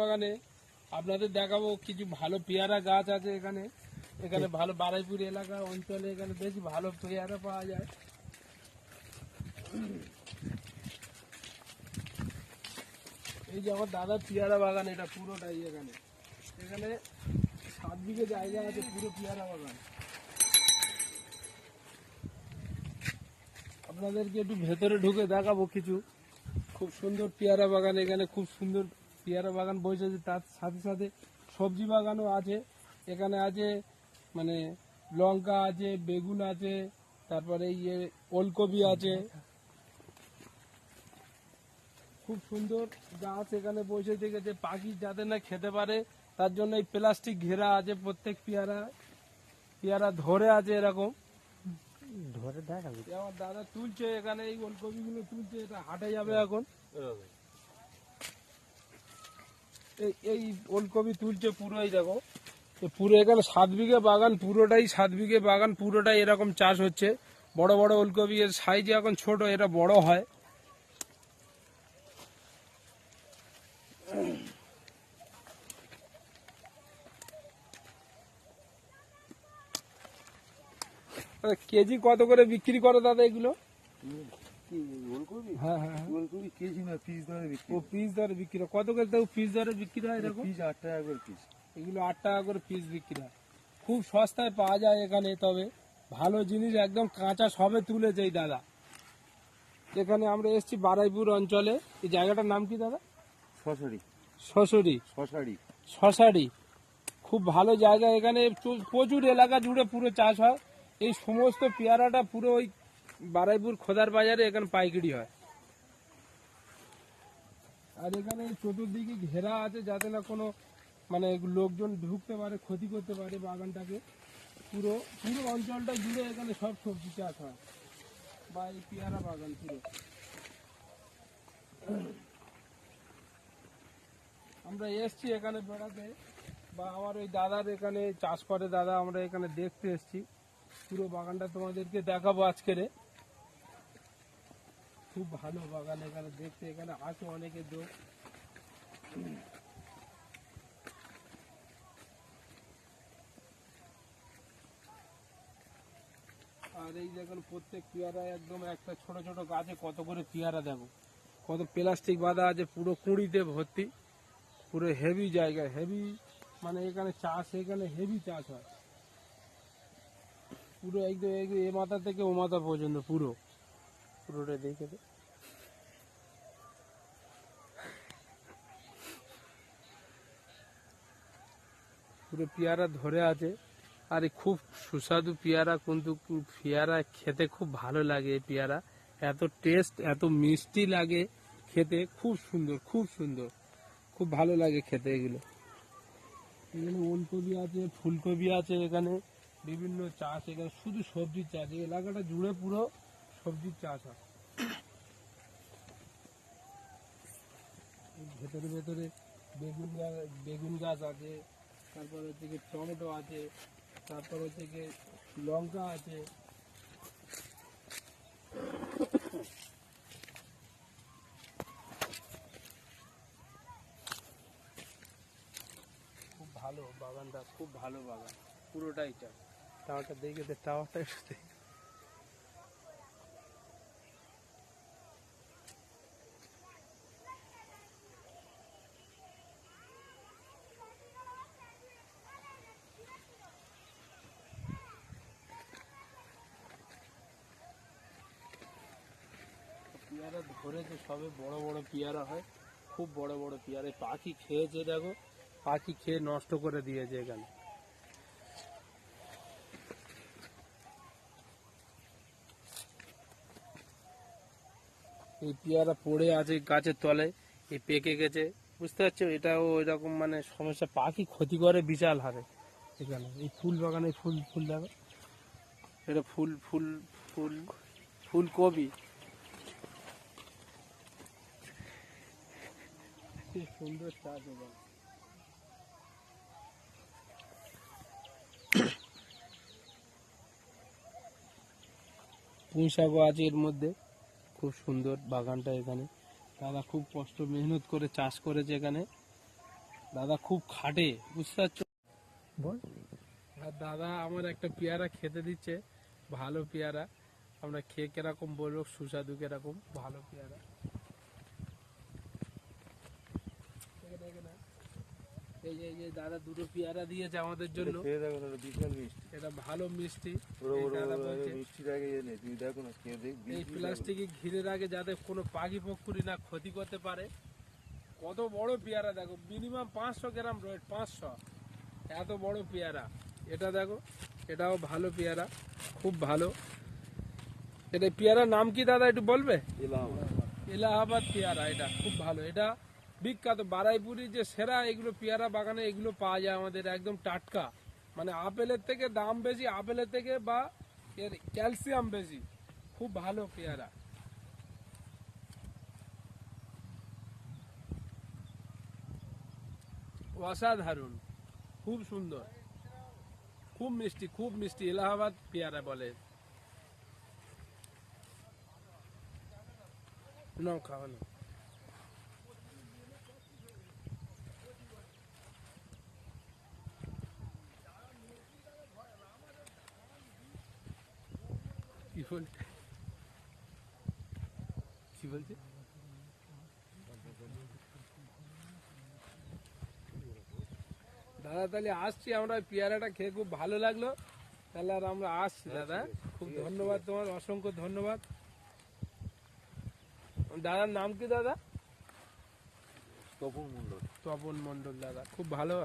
বাগানে আপনাদের দেখাবো কিছু ভালো পেয়ারা গাছ আছে এখানে। এখানে ভালো বারাইপুর এলাকা অঞ্চলে এখানে বেশি ভালো পেয়ারা পাওয়া যায়। এই যে আমার দাদার পেয়ারা বাগান, এটা পুরোটাই এখানে এখানে 7 বিঘে জায়গা আছে পুরো পেয়ারা বাগান। আপনাদেরকে একটু ভেতরে ঢুকে দেখাবো কিছু খুব সুন্দর পেয়ারা বাগান। এখানে খুব সুন্দর পেয়ারা বাগান বসেছে, তার সাথে সাথে সবজি বাগানও আছে। এখানে আছে মানে লঙ্কা আছে, বেগুন আছে, তারপরে ইয়ে ওলকপি আছে। খুব সুন্দর গাছ এখানে বসে থেকেছে, পাখি যাতে না খেতে পারে তার জন্য এই প্লাস্টিক ঘেরা আছে। প্রত্যেক পেয়ারা ধরে আছে এরকম ধরে দেখাবি। আমার দাদা তুলছে এখানে, এই ওলকপি গুলো তুলছে, এটা হাটে যাবে এখন। এই ওলকপি তুলছে পুরোই, দেখো পুরো এখানে 7 বিঘে বাগান, পুরোটাই 7 বিঘে বাগান, পুরোটাই এরকম চাষ হচ্ছে। বড় বড় ওলকপি, এর সাইজ এখন ছোট, এটা বড় হয়। কেজি কত করে বিক্রি করো দাদা এগুলো? হ্যাঁ হ্যাঁ, ওলকপি কেজি না পিস ধরে বিক্রি। ও পিস দরে বিক্রি হয়। কত করে তাও পিস দরে বিক্রি হয় এরকম? পিস 8 টাকা করে পিস। এগুলো 8 টাকা করে পিস বিক্রি হয়। খুব সস্তায় পাওয়া যায় এখানে, তবে ভালো জিনিস একদম কাঁচা সবে তুলেছে এই দাদা। এখানে আমরা এসেছি বারাইপুর অঞ্চলে। এই জায়গাটার নাম কি দাদা? শশারি। শশুরি শশারি। শশারি। খুব ভালো জায়গা, এখানে প্রচুর এলাকা জুড়ে পুরো চাষ হয়। এই সমস্ত পেয়ারাটা পুরো ওই বারাইপুর খোদার বাজারে এখানে পাইকারি হয়। আর এখানে চতুর্দিকে ঘেরা আছে যাতে না কোনো মানে লোকজন ঢুকতে পারে, ক্ষতি করতে পারে বাগানটাকে। পুরো পুরো অঞ্চলটা জুড়ে এখানে সব সবজি চাষ হয় বা এই পেয়ারা বাগান পুরো। আমরা এসছি এখানে বেড়াতে, বা আমার ওই দাদার এখানে চাষ করে দাদা, আমরা এখানে দেখতে এসছি। পুরো বাগানটা তোমাদেরকে দেখাবো আজকের। খুব ভালো বাগান এখানে দেখতে, এখানে আসো অনেকে লোক। আর এই দেখুন প্রত্যেক পেয়ারা একদম একটা ছোট ছোট গাছে কত করে পেয়ারা, দেখো কত প্লাস্টিক বাঁধা আছে, পুরো কুঁড়িতে ভর্তি। পুরো হেভি জায়গা, হেভি মানে এখানে চাষ, এখানে হেভি চাষ হয় পুরো একদম এ মাথা থেকে ও মাথা পর্যন্ত পুরোটা দেখে দে। পুরো পেয়ারা ধরে আছে। আর খুব সুস্বাদু পেয়ারা, কিন্তু পেয়ারা খেতে খুব ভালো লাগে। এই পেয়ারা এত টেস্ট, এত মিষ্টি লাগে খেতে, খুব সুন্দর, খুব সুন্দর, খুব ভালো লাগে খেতে এগুলো। এখানে ওলকপি আছে, ফুলকপি আছে, এখানে বিভিন্ন চাষ, এখানে শুধু সবজির চাষ। এই এলাকাটা জুড়ে পুরো সবজির চাষ হয়। ভেতরে ভেতরে বেগুন গাছ আছে, তারপর হচ্ছে কি টমেটো আছে, তারপর হচ্ছে কি লঙ্কা আছে। খুব ভালো বাগানটা, খুব ভালো বাগান, পুরোটাই চাষ। টাওয়ারটা দেখে দে, টাওয়ারটা একটু দেখে। পেয়ারা ধরেছে, সবে বড় বড় পেয়ারা হয়, খুব বড় বড় পেয়ারা। পাখি খেয়েছে, দেখো পাখি খেয়ে নষ্ট করে দিয়েছে এখানে। এই পেয়ারা পড়ে আছে গাছের তলায়, এই পেকে গেছে, বুঝতে পারছো? এটাও ওই রকম মানে সমস্যা, পাখি ক্ষতি করে বিশাল হারে এখানে। এই ফুল বাগানে ফুল ফুল দেখো, এটা ফুল ফুল ফুল ফুলকপি, কি সুন্দর চাষ এখানে। পুঁই শাকও আছে এর মধ্যে। খুব সুন্দর বাগানটা এখানে, দাদা খুব কষ্ট মেহনত করে চাষ করেছে এখানে। দাদা খুব খাটে, বুঝতে পারছো? বল। আর দাদা আমার একটা পেয়ারা খেতে দিচ্ছে, ভালো পেয়ারা। আমরা খেয়ে কিরকম বলবো, সুস্বাদু কিরকম, ভালো পেয়ারা। এই যে দাদা দুটো পেয়ারা দিয়েছে আমাদের জন্য। খেয়ে দেখো দাদা, বিশাল মিষ্টি। এটা ভালো মিষ্টি। ওরা এই ওরা দাদা ওরা বলছে, মিষ্টির আগে এনে তুমি দেখো না, খেয়ে দেখ। এই প্লাস্টিকে ঘিরের আগে যাতে কোনো পাখি পক্ষুরি না ক্ষতি করতে পারে। কত বড় পেয়ারা দেখো, মিনিমাম 500 গ্রাম ওয়েট, 500, এত বড় পেয়ারা। এটা দেখো, এটাও ভালো পেয়ারা, খুব ভালো। এটা পেয়ারার নাম কি দাদা একটু বলবে? এলাহাবাদ পেয়ারা, এটা খুব ভালো। এটা বিখ্যাত বারাইপুরি যে সেরা এগুলো পেয়ারা বাগানে এগুলো পাওয়া যায় আমাদের, একদম টাটকা। মানে আপেলের থেকে দাম বেশি, আপেলের থেকে, বা এর ক্যালসিয়াম বেশি। খুব ভালো পেয়ারা। অসাধারণ, খুব সুন্দর, খুব মিষ্টি, খুব মিষ্টি। এলাহাবাদ পেয়ারা বলে। নাও খাওয়ানো। কি বলছে, কি বলছে? দাদা তাহলে আসছি আমরা, পেয়ারাটা খেয়ে খুব ভালো লাগলো। তাহলে আর আমরা আসছি দাদা, খুব ধন্যবাদ তোমার, অসংখ্য ধন্যবাদ। দাদার নাম কি দাদা? তপন মণ্ডল। তপন মণ্ডল দাদা, খুব ভালো।